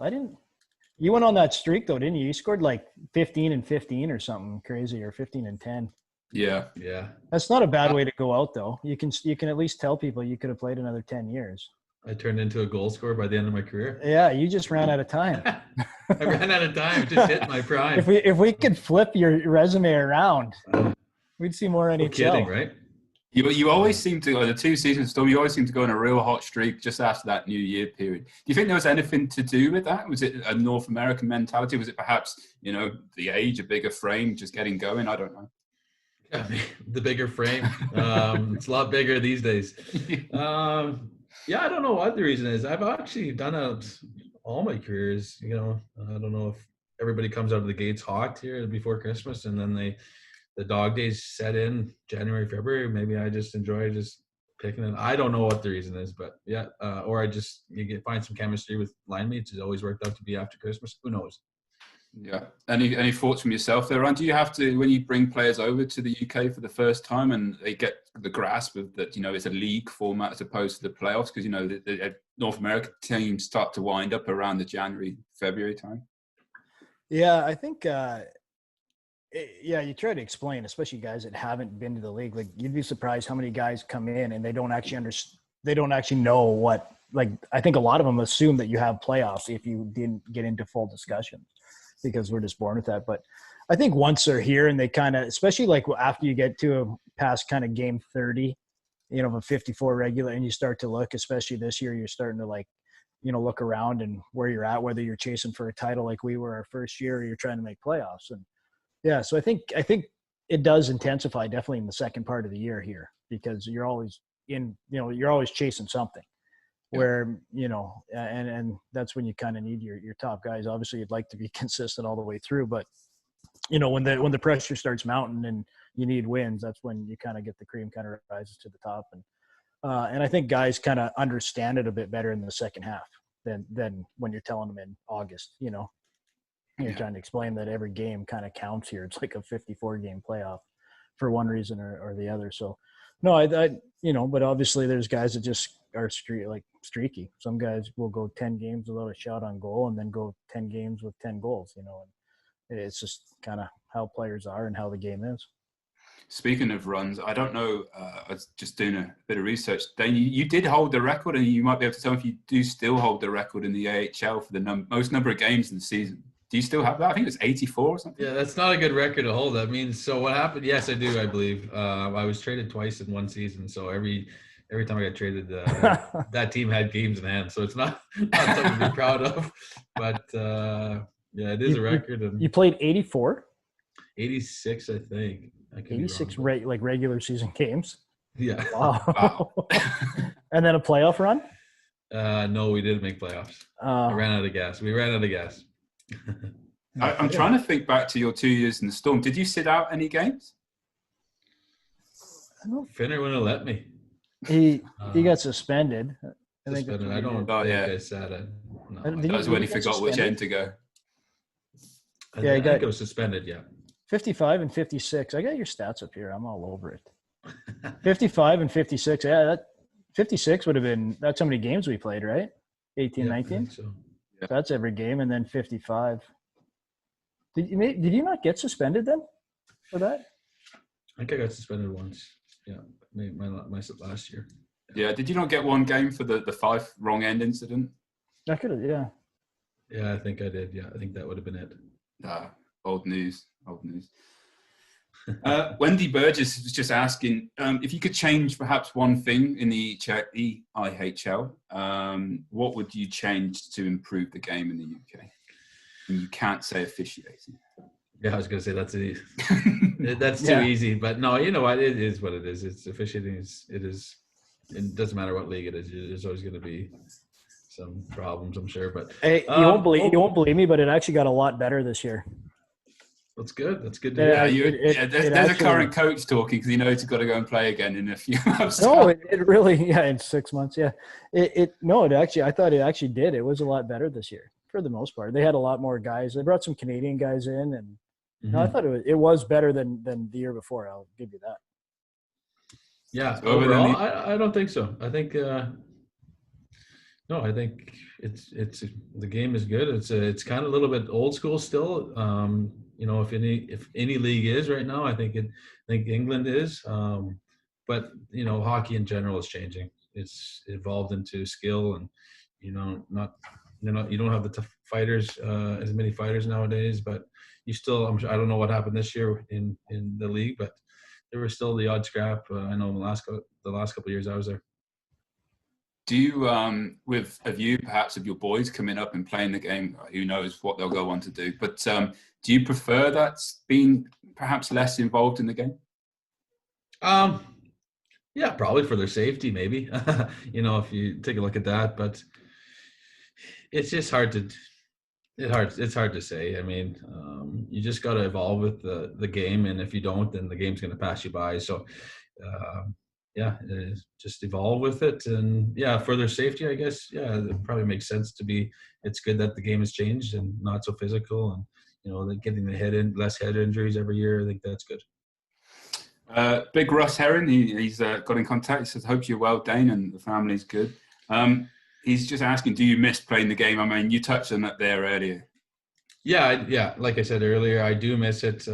You went on that streak though, didn't you? You scored like 15 and 15 or something crazy, or 15 and 10. Yeah. That's not a bad way to go out though. You can at least tell people you could have played another 10 years. I turned into a goal scorer by the end of my career. Yeah, you just ran out of time. I ran out of time. Just hit my prime. If we could flip your resume around, we'd see more NHL. No kidding, right? You always seem to, the 2 seasons Storm, you always seem to go on a real hot streak just after that New Year period. Do you think there was anything to do with that? Was it a North American mentality? Was it perhaps, the age, a bigger frame, just getting going? I don't know. Yeah, the bigger frame. It's a lot bigger these days. Yeah, I don't know what the reason is. I've actually done it all my careers. I don't know if everybody comes out of the gates hot here before Christmas, and then the dog days set in January, February. Maybe I just enjoy just picking it. I don't know what the reason is, but yeah, or find some chemistry with line mates. It's always worked out to be after Christmas. Who knows? Yeah. Any thoughts from yourself there, Ryan? Do you have to, when you bring players over to the UK for the first time and they get the grasp of that, it's a league format as opposed to the playoffs? Because, the North American teams start to wind up around the January, February time. Yeah, I think, you try to explain, especially guys that haven't been to the league. Like, you'd be surprised how many guys come in and they don't actually know what, like, I think a lot of them assume that you have playoffs if you didn't get into full discussion, because we're just born with that. But I think once they're here and they kind of, especially like after you get to past kind of game 30, of a 54 regular, and you start to look, especially this year, you're starting to look around and where you're at, whether you're chasing for a title like we were our first year, or you're trying to make playoffs. And yeah, so I think it does intensify definitely in the second part of the year here, because you're always you're always chasing something. where, and that's when you kind of need your top guys. Obviously you'd like to be consistent all the way through, but when the pressure starts mounting and you need wins, that's when you kind of get the cream kind of rises to the top. And I think guys kind of understand it a bit better in the second half than when you're telling them in August. You're trying to explain that every game kind of counts here. It's like a 54-game playoff for one reason or the other. So, no, I but obviously there's guys that just are streaky. Some guys will go 10 games without a shot on goal and then go 10 games with 10 goals. And it's just kind of how players are and how the game is. Speaking of runs, I don't know. I was just doing a bit of research. Dane, you did hold the record, and you might be able to tell if you do still hold the record in the AHL for the most number of games in the season. Do you still have that? I think it's 84 or something. Yeah, that's not a good record to hold. That means, so what happened? Yes, I do. I believe I was traded twice in one season. So every time I got traded, that team had games in hand. So it's not something to be proud of. But yeah, it is a record. And you played 84, 86, I think. 86 regular season games. Yeah. Wow. And then a playoff run? No, we didn't make playoffs. I ran out of gas. We ran out of gas. I'm trying to think back to your 2 years in the Storm. Did you sit out any games? Finner wouldn't let me. He got suspended. Suspended. I don't think I sat it. No, that was when he forgot which end to go. I think it was suspended, yeah. 55 and 56. I got your stats up here. I'm all over it. 55 and 56. Yeah, that 56 would have been – that's how many games we played, right? 18, 19? So. Yeah. That's every game, and then 55. Did you not get suspended then for that? I think I got suspended once. Yeah, my last year. Yeah, did you not get one game for the Fife wrong end incident? I could have, yeah. Yeah, I think I did. Yeah, I think that would have been it. Old news. Wendy Burgess was just asking if you could change perhaps one thing in the EIHL, what would you change to improve the game in the UK? And you can't say officiating. Yeah, I was going to say that's too easy, but no, you know what? It is what it is. It's officiating. It doesn't matter what league it is. There's always going to be some problems, I'm sure. But hey, you won't believe me, but it actually got a lot better this year. That's good. That's good to hear. There's a current coach talking because he knows he's got to go and play again in a few months. No, it really, in 6 months, yeah. I thought it actually did. It was a lot better this year for the most part. They had a lot more guys. They brought some Canadian guys in, and I thought it was better than the year before. I'll give you that. Yeah, overall, I don't think so. I think I think it's the game is good. It's kind of a little bit old school still. If any league is right now, I think England is. But hockey in general is changing. It's evolved into skill, and you don't have the tough fighters, as many fighters nowadays. But you still, I don't know what happened this year in the league, but there was still the odd scrap. I know the last couple of years I was there. Do you, with a view perhaps of your boys coming up and playing the game, who knows what they'll go on to do, but do you prefer that being perhaps less involved in the game? Yeah, probably for their safety, maybe. If you take a look at that, but it's just hard to say. I mean, you just got to evolve with the game, and if you don't, then the game's going to pass you by. So, just evolve with it, and for their safety, I guess. Yeah, it probably makes sense to be. It's good that the game has changed and not so physical, and getting less head injuries every year. I think that's good. Big Russ Herron, he's got in contact. He says, "Hope you're well, Dane, and the family's good." He's just asking, do you miss playing the game? I mean, you touched on that there earlier. Yeah. Like I said earlier, I do miss it.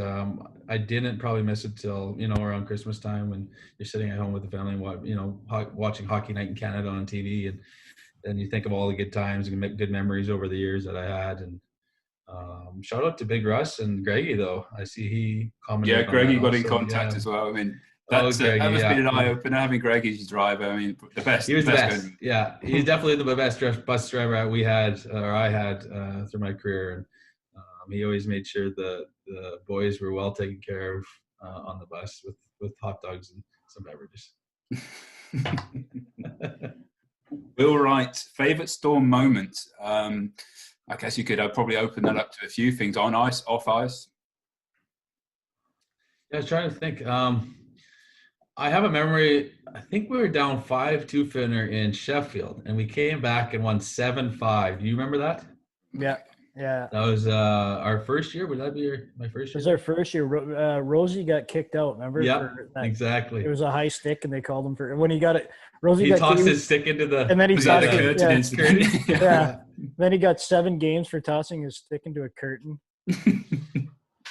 I didn't probably miss it till, around Christmas time when you're sitting at home with the family and, watching Hockey Night in Canada on TV. And then you think of all the good times and make good memories over the years that I had. And shout out to Big Russ and Greggy, though. I see he commented. Yeah, Greggy got in contact as well. I mean, that must be an eye-opener, having Greggy as driver. I mean, the best. He was the best. Yeah, he's definitely the best bus driver I had through my career. And he always made sure the boys were well taken care of on the bus with hot dogs and some beverages. Will Wright, favourite Storm moment. I guess you could probably open that up to a few things: on ice, off ice. Yeah, I was trying to think. I have a memory. I think we were down 5-2 Finner in Sheffield, and we came back and won 7-5. Do you remember that? Yeah. Yeah. That was our first year. Would that be my first year? It was our first year. Rosie got kicked out, remember? Yeah, exactly. It was a high stick, and they called him for when he got it. Rosie he got tossed his stick into the and then he tossed the curtain incident. Yeah. Then he got 7 games for tossing his stick into a curtain.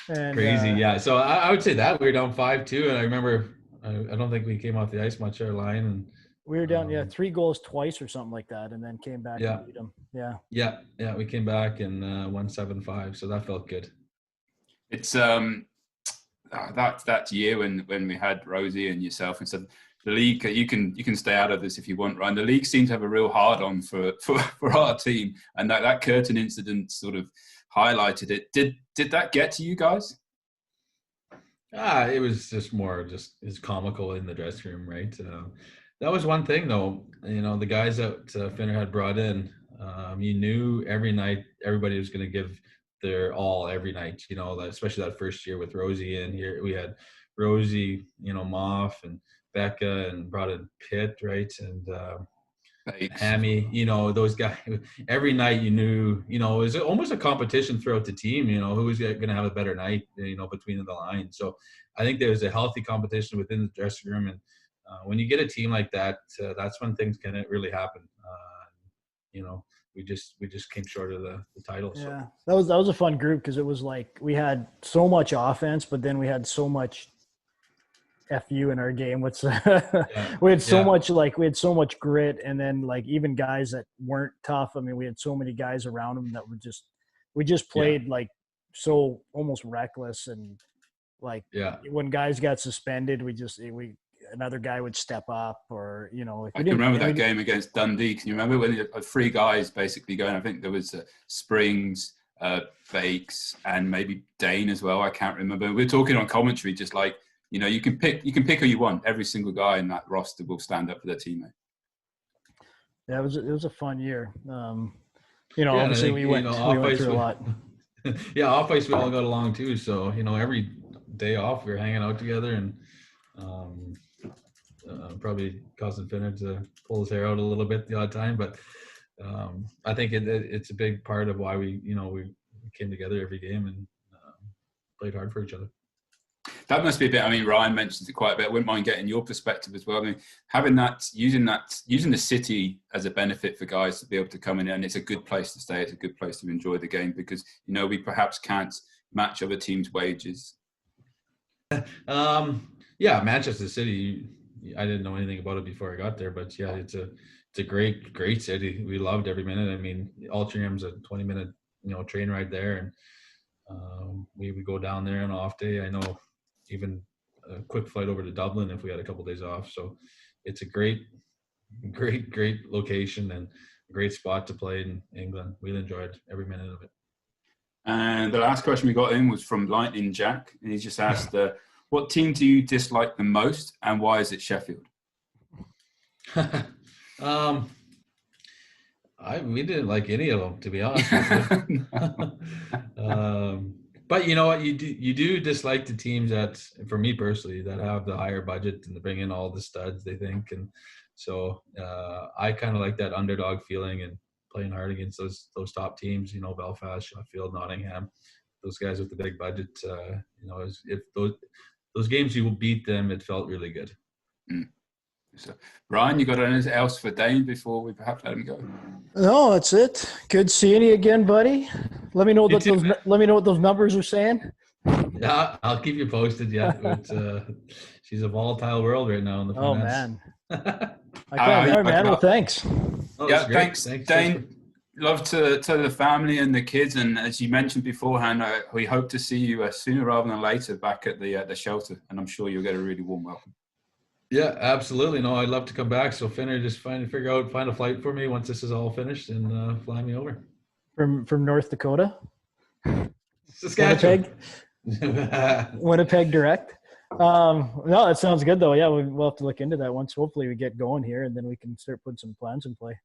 And, crazy, yeah. So I would say that we were down 5-2, and I remember I don't think we came off the ice much, our line, and we were down 3 goals twice or something like that, and then came back and beat them. Yeah. We came back and won 7-5, so that felt good. It's that year when we had Rosie and yourself and said the league, you can stay out of this if you want, Ryan. The league seemed to have a real hard on for our team, and that curtain incident sort of highlighted it. Did that get to you guys? It was just it's comical in the dressing room, right? That was one thing, though. The guys that Finner had brought in, you knew every night everybody was going to give their all every night. Especially that first year with Rosie in here. We had Rosie, Moff and Becca, and brought in Pitt, right? And Hammy, those guys. Every night you knew, it was almost a competition throughout the team, who was going to have a better night, between the lines. So I think there was a healthy competition within the dressing room. And when you get a team like that, that's when things can really happen. We just came short of the title. Yeah, so. that was a fun group because it was like we had so much offense, but then we had so much FU in our game. We had so much we had so much grit, and then like even guys that weren't tough. I mean, we had so many guys around them that we just played like so almost reckless, and like when guys got suspended, another guy would step up, or I can remember that game against Dundee. Can you remember when you had 3 guys basically going? I think there was Springs, Bakes, and maybe Dane as well. I can't remember. We're talking on commentary, just like you can pick who you want. Every single guy in that roster will stand up for their teammate. Yeah, it was a fun year. Obviously we went through a lot. Yeah, off ice we all got along too. So every day off we were hanging out together, and probably causing Finner to pull his hair out a little bit the odd time, but I think it's a big part of why we came together every game and played hard for each other. That must be a bit. I mean, Ryan mentions it quite a bit. I wouldn't mind getting your perspective as well. I mean, having using the city as a benefit for guys to be able to come in, and it's a good place to stay. It's a good place to enjoy the game because we perhaps can't match other teams' wages. Yeah, Manchester City. I didn't know anything about it before I got there, but yeah, it's a great city. We loved every minute. I mean, Altringham's a 20-minute train ride there, and we would go down there on an off day. I know even a quick flight over to Dublin if we had a couple of days off. So it's a great location and a great spot to play in England. We enjoyed every minute of it. And the last question we got in was from Lightning Jack, and he just asked, what team do you dislike the most, and why is it Sheffield? We didn't like any of them, to be honest with you. But you know what, you do dislike the teams that, for me personally, that have the higher budget and they bring in all the studs, they think. And so I kind of like that underdog feeling and playing hard against those top teams, Belfast, Sheffield, Nottingham, those guys with the big budget. If those games you will beat them, it felt really good. Mm. So, Ryan, you got anything else for Dane before we perhaps let him go? No, that's it. Good seeing you again, buddy. Let me know what those numbers are saying. Yeah, I'll keep you posted. Yeah, but, she's a volatile world right now in the finance. Oh man, I can't remember, man. Well, thanks. Oh, yeah, thanks, Dane. Love to the family and the kids, and as you mentioned beforehand, we hope to see you sooner rather than later back at the shelter, and I'm sure you'll get a really warm welcome. Yeah, absolutely. No, I'd love to come back. So Finner, just find a flight for me once this is all finished and fly me over. From North Dakota? Saskatchewan. Winnipeg direct? No, that sounds good though. Yeah, we'll have to look into that once. Hopefully, we get going here, and then we can start putting some plans in play.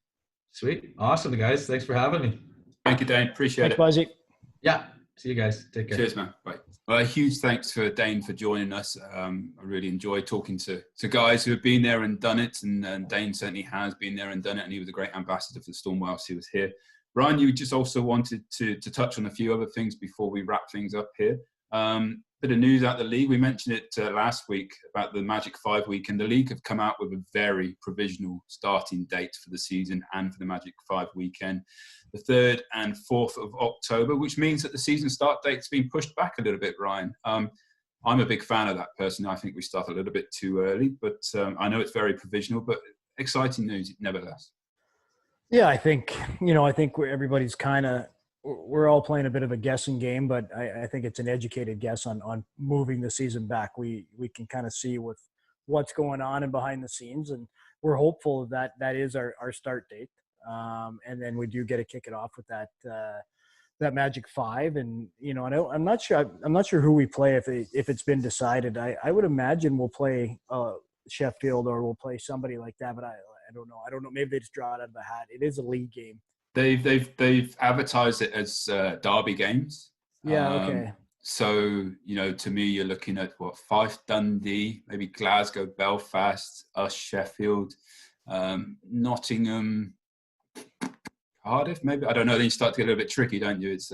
Sweet. Awesome, guys. Thanks for having me. Thank you, Dane. Appreciate Thanks, it. Buzzy. Yeah. See you guys. Take care. Cheers, man. Bye. Well, a huge thanks for Dane for joining us. I really enjoyed talking to guys who have been there and done it, and Dane certainly has been there and done it, and he was a great ambassador for the Storm whilst he was here. Ryan, you just also wanted to touch on a few other things before we wrap things up here. Bit of news out the league. We mentioned it last week about the Magic 5 week, and the league have come out with a very provisional starting date for the season and for the Magic 5 weekend, the 3rd and 4th of October, which means that the season start date's been pushed back a little bit, Ryan. I'm a big fan of that personally. I think we start a little bit too early, but I know it's very provisional, but exciting news nevertheless. Yeah, I think everybody's we're all playing a bit of a guessing game, but I think it's an educated guess on moving the season back. We can kind of see with what's going on and behind the scenes, and we're hopeful that is our start date. And then we do get to kick it off with that Magic 5, and I'm not sure who we play if it's been decided. I would imagine we'll play Sheffield, or we'll play somebody like that, but I don't know. Maybe they just draw it out of the hat. It is a league game. They've advertised it as derby games. Yeah. Okay. So to me, you're looking at Fife, Dundee, maybe Glasgow, Belfast, us, Sheffield, Nottingham, Cardiff. Maybe, I don't know. Then you start to get a little bit tricky, don't you? It's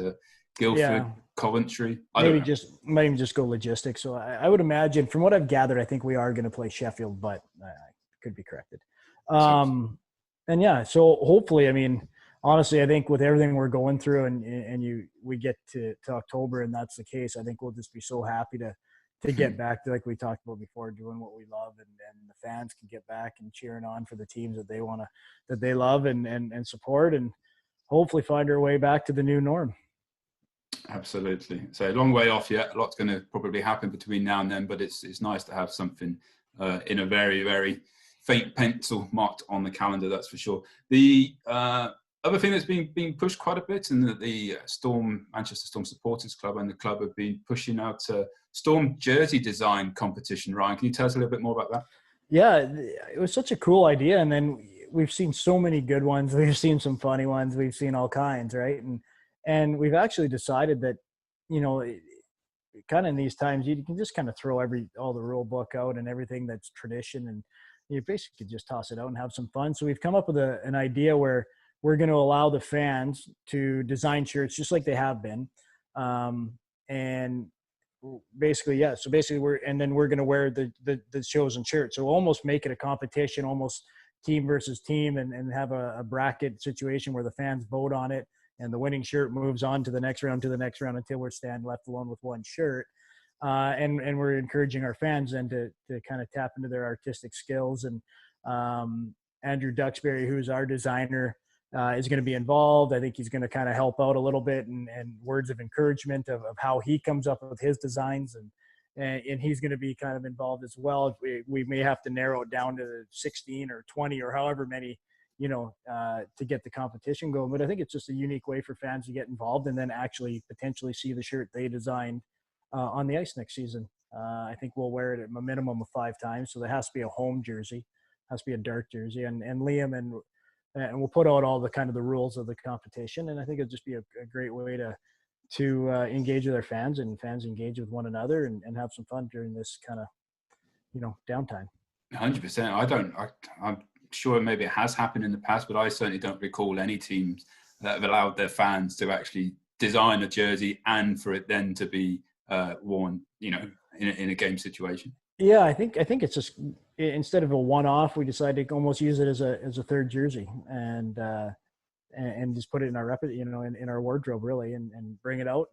Guildford, Coventry. Might even just go logistics. So I would imagine, from what I've gathered, I think we are going to play Sheffield, but I could be corrected. And yeah, so hopefully, I mean, honestly, I think with everything we're going through, and we get to October, and that's the case, I think we'll just be so happy to get back to, like we talked about before, doing what we love, and the fans can get back and cheering on for the teams that they love and support, and hopefully find our way back to the new norm. Absolutely. So a long way off yet. A lot's going to probably happen between now and then, but it's nice to have something in a very, very faint pencil marked on the calendar, that's for sure. The other thing that's been pushed quite a bit, and that the Manchester Storm Supporters Club and the club have been pushing out a Storm jersey design competition. Ryan, can you tell us a little bit more about that? Yeah, it was such a cool idea, and then we've seen so many good ones. We've seen some funny ones. We've seen all kinds, right? And we've actually decided that, kind of in these times, you can just kind of throw all the rule book out and everything that's tradition, and you basically just toss it out and have some fun. So we've come up with an idea where we're going to allow the fans to design shirts just like they have been. And basically, yeah. So basically we're going to wear the chosen shirt. So almost make it a competition, almost team versus team, and have a bracket situation where the fans vote on it, and the winning shirt moves on to the next round until we're left alone with one shirt. And we're encouraging our fans then to kind of tap into their artistic skills. And Andrew Duxbury, who's our designer, is going to be involved. I think he's going to kind of help out a little bit, and words of encouragement of how he comes up with his designs, and he's going to be kind of involved as well. We may have to narrow it down to 16 or 20 or however many, to get the competition going. But I think it's just a unique way for fans to get involved and then actually potentially see the shirt they designed on the ice next season. I think we'll wear it at a minimum of 5 times. So there has to be a home jersey, has to be a dark jersey, and Liam and we'll put out all the kind of the rules of the competition. And I think it'll just be a great way to engage with our fans, and fans engage with one another, and have some fun during this kind of, downtime. 100%. I'm sure maybe it has happened in the past, but I certainly don't recall any teams that have allowed their fans to actually design a jersey and for it then to be worn, in a game situation. Yeah, I think it's just, instead of a one-off, we decided to almost use it as a third jersey, and just put it in our in our wardrobe really, and bring it out,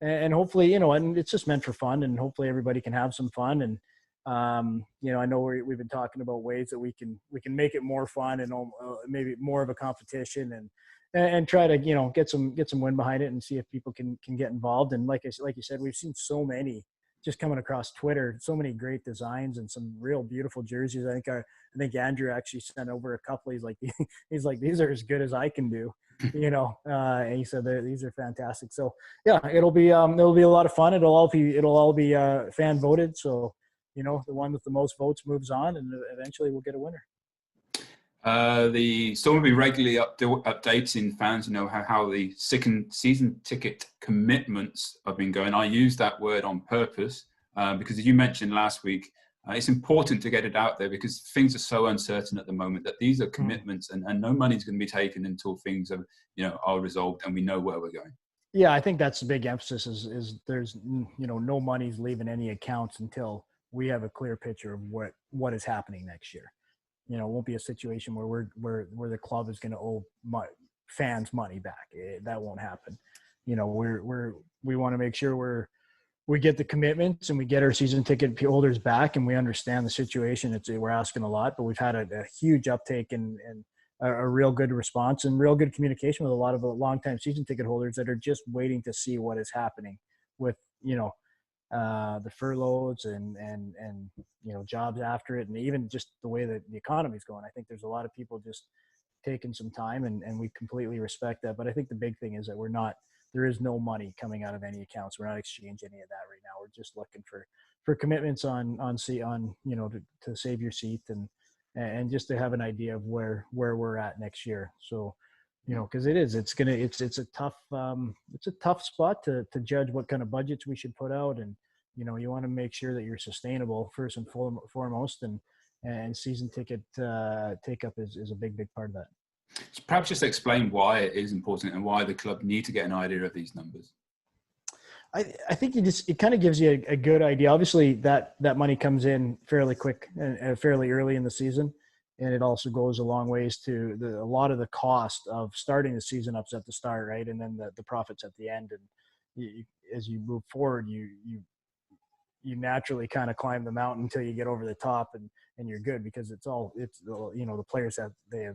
and hopefully, and it's just meant for fun, and hopefully everybody can have some fun. And I know we've been talking about ways that we can make it more fun, and maybe more of a competition, and try to get some wind behind it, and see if people can get involved. And like you said, we've seen so many just coming across Twitter, so many great designs and some real beautiful jerseys. I think Andrew actually sent over a couple. He's like these are as good as I can do, and he said these are fantastic. So yeah, it'll be a lot of fun. It'll all be fan voted. So the one with the most votes moves on, and eventually we'll get a winner. The Storm will be regularly updating fans, how the season ticket commitments have been going. I use that word on purpose because, as you mentioned last week, it's important to get it out there because things are so uncertain at the moment that these are commitments, and no money's going to be taken until things are resolved and we know where we're going. Yeah, I think that's the big emphasis is there's, no money's leaving any accounts until we have a clear picture of what is happening next year. It won't be a situation where the club is going to owe fans money back. That won't happen. We want to make sure we get the commitments and we get our season ticket holders back, and we understand the situation. We're asking a lot, but we've had a huge uptake and a real good response and real good communication with a lot of longtime season ticket holders that are just waiting to see what is happening with, the furloughs and jobs after it, and even just the way that the economy is going. I think there's a lot of people just taking some time, and we completely respect that. But I think the big thing is that there is no money coming out of any accounts. We're not exchanging any of that right now. We're just looking for commitments to save your seat and just to have an idea of where we're at next year. So, because it's a tough spot to judge what kind of budgets we should put out, and you want to make sure that you're sustainable first and foremost, and season ticket take up is a big part of that. Perhaps just explain why it is important and why the club need to get an idea of these numbers. I think it kind of gives you a good idea. Obviously, that money comes in fairly quick and fairly early in the season, and it also goes a long ways to a lot of the cost of starting the season ups at the start, right, and then the profits at the end. And as you move forward, you naturally kind of climb the mountain until you get over the top, and you're good, because the players have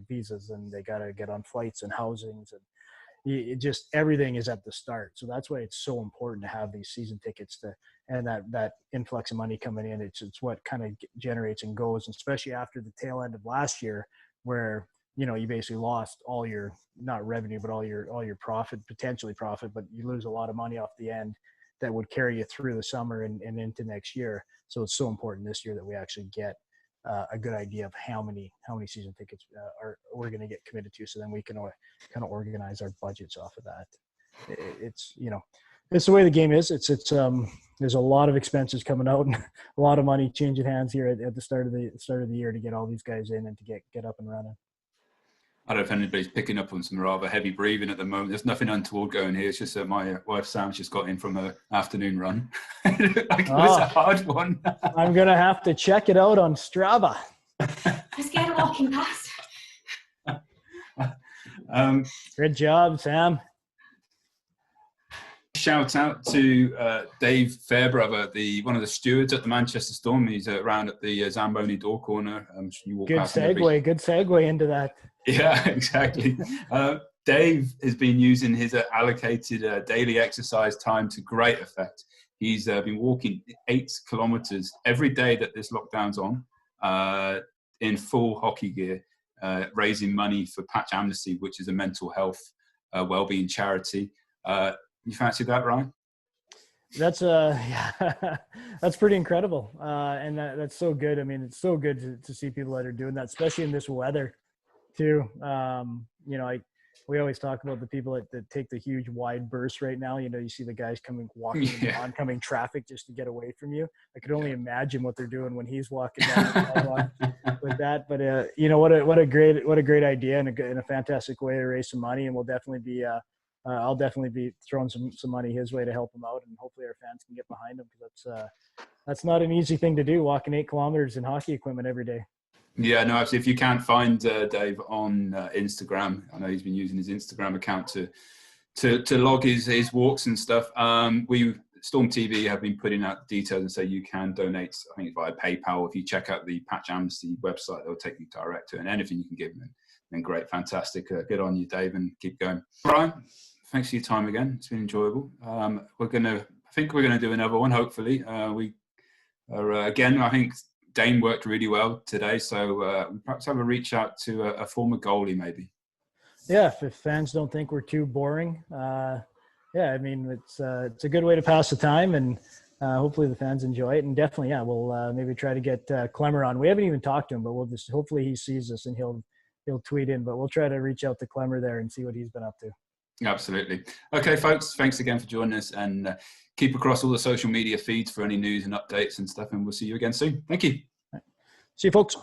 visas and they got to get on flights and housings, and everything is at the start. So that's why it's so important to have these season tickets and that influx of money coming in. It's what kind of generates and goes, especially after the tail end of last year, where you basically lost all your, not revenue, but all your profit, potentially profit, but you lose a lot of money off the end that would carry you through the summer and into next year. So it's so important this year that we actually get a good idea of how many season tickets we're going to get committed to, so then we can kind of organize our budgets off of that. It's the way the game is. It's there's a lot of expenses coming out and a lot of money changing hands here at the start of the year to get all these guys in and to get up and running. I don't know if anybody's picking up on some rather heavy breathing at the moment. There's nothing untoward going here. It's just that my wife Sam's just got in from her afternoon run. It was a hard one. I'm going to have to check it out on Strava. I'm scared of walking past. Good job, Sam. Shout out to Dave Fairbrother, one of the stewards at the Manchester Storm. He's around at the Zamboni door corner. You walk good segue into that. Yeah, exactly. Dave has been using his allocated daily exercise time to great effect. He's been walking 8 kilometers every day that this lockdown's on, in full hockey gear, raising money for Patch Amnesty, which is a mental health wellbeing charity. You fancy that, Ryan? That's that's pretty incredible, and that's so good. I mean, it's so good to see people that are doing that, especially in this weather, too. We always talk about the people that take the huge wide bursts right now. You see the guys walking in oncoming traffic just to get away from you. I could only imagine what they're doing when he's walking down the sidewalk with that. But what a great idea and a fantastic way to raise some money. And we'll definitely be I'll definitely be throwing some money his way to help him out, and hopefully our fans can get behind him, because that's not an easy thing to do, walking 8 kilometers in hockey equipment every day. Yeah, no, absolutely. If you can't find Dave on Instagram, I know he's been using his Instagram account to log his walks and stuff. We Storm TV have been putting out details and say you can donate, I think, via PayPal. If you check out the Patch Amnesty website, they'll take you direct to it. And anything you can give them, then great, fantastic. Good on you, Dave, and keep going. Brian, thanks for your time again. It's been enjoyable. I think we're gonna do another one. Hopefully, we are again. I think Dane worked really well today, so perhaps have a reach out to a former goalie, maybe. Yeah, if fans don't think we're too boring, I mean, it's a good way to pass the time, and Hopefully the fans enjoy it, and definitely, yeah, we'll maybe try to get Clemmer on. We haven't even talked to him, but we'll just hopefully he sees us and he'll tweet in. But we'll try to reach out to Clemmer there and see what he's been up to. Absolutely. Okay, folks, thanks again for joining us, and keep across all the social media feeds for any news and updates and stuff. And we'll see you again soon. Thank you. See you, folks.